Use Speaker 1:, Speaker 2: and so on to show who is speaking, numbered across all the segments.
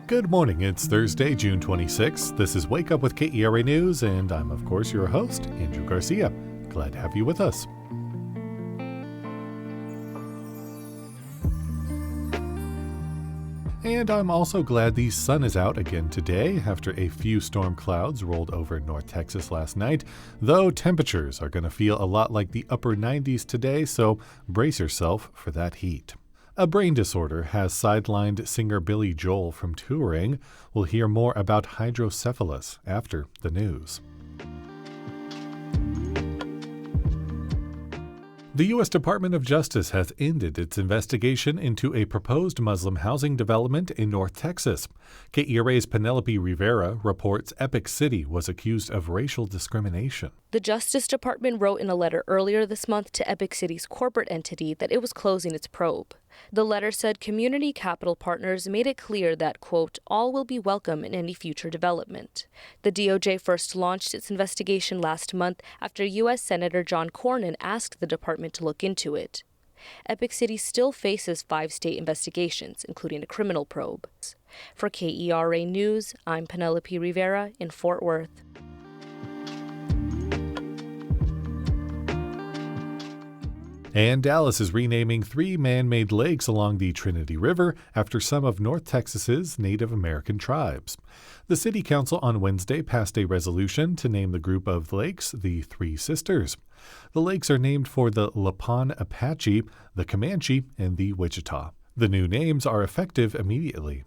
Speaker 1: Good morning. It's Thursday, June 26th. This is Wake Up with KERA News, and I'm, of course, your host, Andrew Garcia. Glad to have you with us. And I'm also glad the sun is out again today after a few storm clouds rolled over North Texas last night, though temperatures are going to feel a lot like the upper 90s today, so brace yourself for that heat. A brain disorder has sidelined singer Billy Joel from touring. We'll hear more about hydrocephalus after the news. The U.S. Department of Justice has ended its investigation into a proposed Muslim housing development in North Texas. KERA's Penelope Rivera reports Epic City was accused of racial discrimination.
Speaker 2: The Justice Department wrote in a letter earlier this month to Epic City's corporate entity that it was closing its probe. The letter said community capital partners made it clear that, quote, all will be welcome in any future development. The DOJ first launched its investigation last month after U.S. Senator John Cornyn asked the department to look into it. Epic City still faces 5 state investigations, including a criminal probe. For KERA News, I'm Penelope Rivera in Fort Worth.
Speaker 1: And Dallas is renaming 3 man-made lakes along the Trinity River after some of North Texas's Native American tribes. The City Council on Wednesday passed a resolution to name the group of lakes the Three Sisters. The lakes are named for the Lipan Apache, the Comanche, and the Wichita. The new names are effective immediately.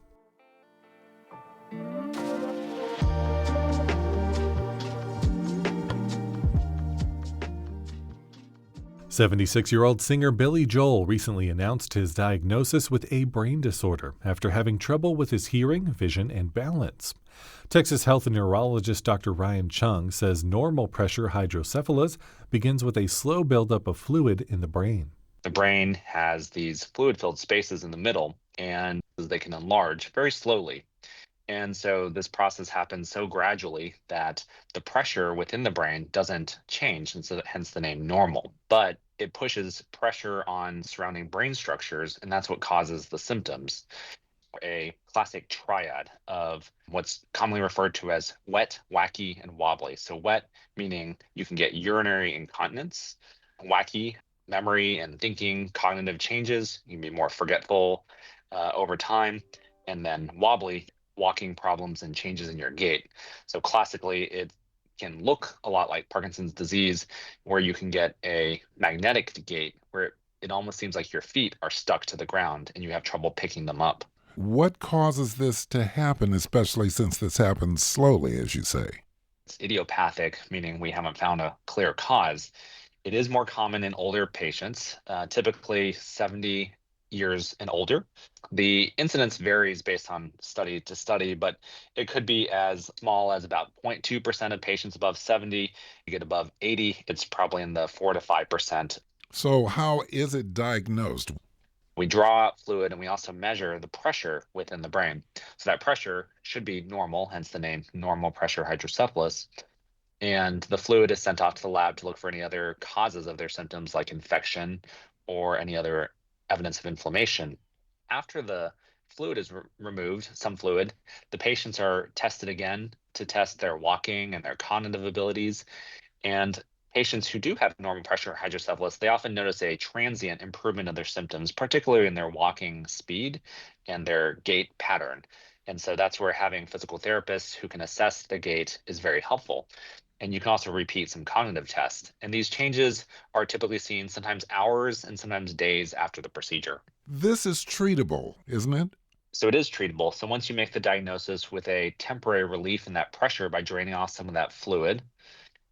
Speaker 1: 76-year-old singer Billy Joel recently announced his diagnosis with a brain disorder after having trouble with his hearing, vision, and balance. Texas health neurologist Dr. Ryan Chung says normal pressure hydrocephalus begins with a slow buildup of fluid in the brain.
Speaker 3: The brain has these fluid-filled spaces in the middle, and they can enlarge very slowly. And so this process happens so gradually that the pressure within the brain doesn't change, and so hence the name normal. But it pushes pressure on surrounding brain structures, and that's what causes the symptoms. A classic triad of what's commonly referred to as wet, wacky, and wobbly. So wet meaning you can get urinary incontinence, wacky, memory and thinking, cognitive changes, you can be more forgetful over time, and then wobbly, walking problems and changes in your gait. So classically, it can look a lot like Parkinson's disease, where you can get a magnetic gait where it almost seems like your feet are stuck to the ground and you have trouble picking them up.
Speaker 4: What causes this to happen, especially since this happens slowly, as you say?
Speaker 3: It's idiopathic, meaning we haven't found a clear cause. It is more common in older patients, typically 70 years and older. The incidence varies based on study to study, but it could be as small as about 0.2% of patients above 70. You get above 80, it's probably in the 4 to 5%.
Speaker 4: So how is it diagnosed?
Speaker 3: We draw out fluid and we also measure the pressure within the brain. So that pressure should be normal, hence the name normal pressure hydrocephalus. And the fluid is sent off to the lab to look for any other causes of their symptoms like infection or any other evidence of inflammation. After the fluid is removed, some fluid, the patients are tested again to test their walking and their cognitive abilities. And patients who do have normal pressure hydrocephalus, they often notice a transient improvement of their symptoms, particularly in their walking speed and their gait pattern. And so that's where having physical therapists who can assess the gait is very helpful. And you can also repeat some cognitive tests. And these changes are typically seen sometimes hours and sometimes days after the procedure.
Speaker 4: This is treatable, isn't it?
Speaker 3: So it is treatable. So once you make the diagnosis with a temporary relief in that pressure by draining off some of that fluid,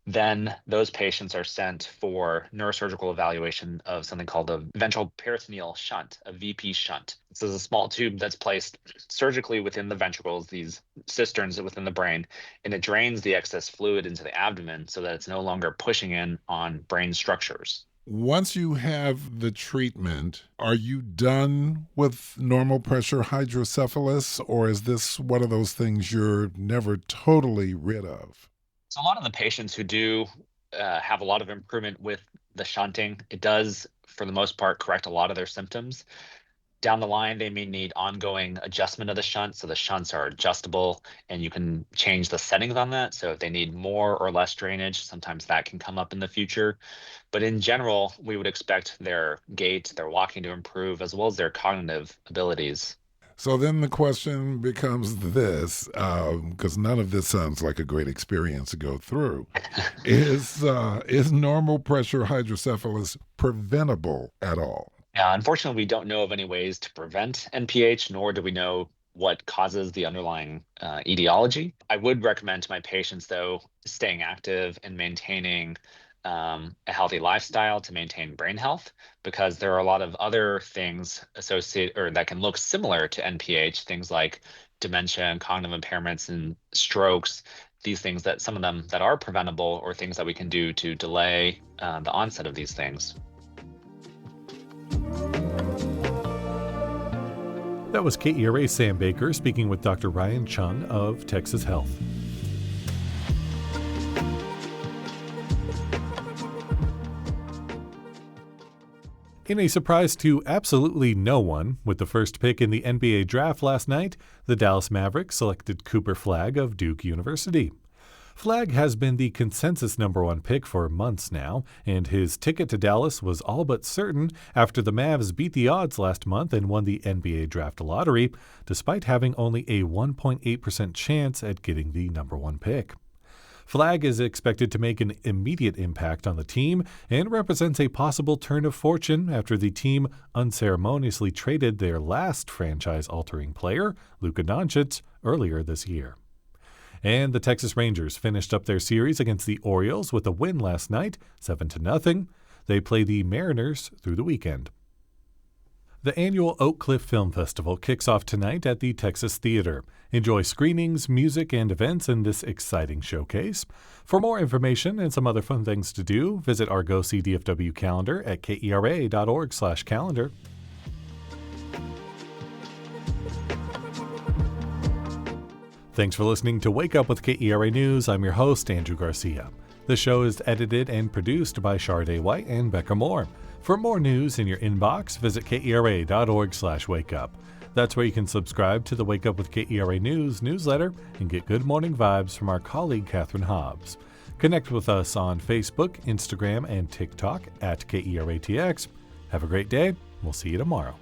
Speaker 3: then those patients are sent for neurosurgical evaluation of something called a ventral peritoneal shunt, a VP shunt. This is a small tube that's placed surgically within the ventricles, these cisterns within the brain, and it drains the excess fluid into the abdomen so that it's no longer pushing in on brain structures.
Speaker 4: Once you have the treatment, are you done with normal pressure hydrocephalus, or is this one of those things you're never totally rid of?
Speaker 3: So a lot of the patients who do have a lot of improvement with the shunting, it does, for the most part, correct a lot of their symptoms. Down the line, they may need ongoing adjustment of the shunt. So the shunts are adjustable and you can change the settings on that. So if they need more or less drainage, sometimes that can come up in the future. But in general, we would expect their gait, their walking to improve, as well as their cognitive abilities.
Speaker 4: So then the question becomes this, because none of this sounds like a great experience to go through. Is normal pressure hydrocephalus preventable at all?
Speaker 3: Unfortunately, we don't know of any ways to prevent NPH, nor do we know what causes the underlying etiology. I would recommend to my patients, though, staying active and maintaining a healthy lifestyle to maintain brain health, because there are a lot of other things associated or that can look similar to NPH, things like dementia and cognitive impairments and strokes, these things that some of them that are preventable or things that we can do to delay the onset of these things.
Speaker 1: That was KERA Sam Baker speaking with Dr. Ryan Chung of Texas Health. In a surprise to absolutely no one, with the first pick in the NBA draft last night, the Dallas Mavericks selected Cooper Flagg of Duke University. Flagg has been the consensus number one pick for months now, and his ticket to Dallas was all but certain after the Mavs beat the odds last month and won the NBA draft lottery, despite having only a 1.8% chance at getting the number one pick. Flagg is expected to make an immediate impact on the team and represents a possible turn of fortune after the team unceremoniously traded their last franchise-altering player, Luka Doncic, earlier this year. And the Texas Rangers finished up their series against the Orioles with a win last night, 7-0. They play the Mariners through the weekend. The annual Oak Cliff Film Festival kicks off tonight at the Texas Theater. Enjoy screenings, music, and events in this exciting showcase. For more information and some other fun things to do, visit our Go See DFW calendar at kera.org/calendar. Thanks for listening to Wake Up with KERA News. I'm your host, Andrew Garcia. The show is edited and produced by Shardae White and Bekah Morr. For more news in your inbox, visit kera.org/wakeup. That's where you can subscribe to the Wake Up with KERA News newsletter and get good morning vibes from our colleague Catherine Hobbs. Connect with us on Facebook, Instagram, and TikTok at KERATX. Have a great day. We'll see you tomorrow.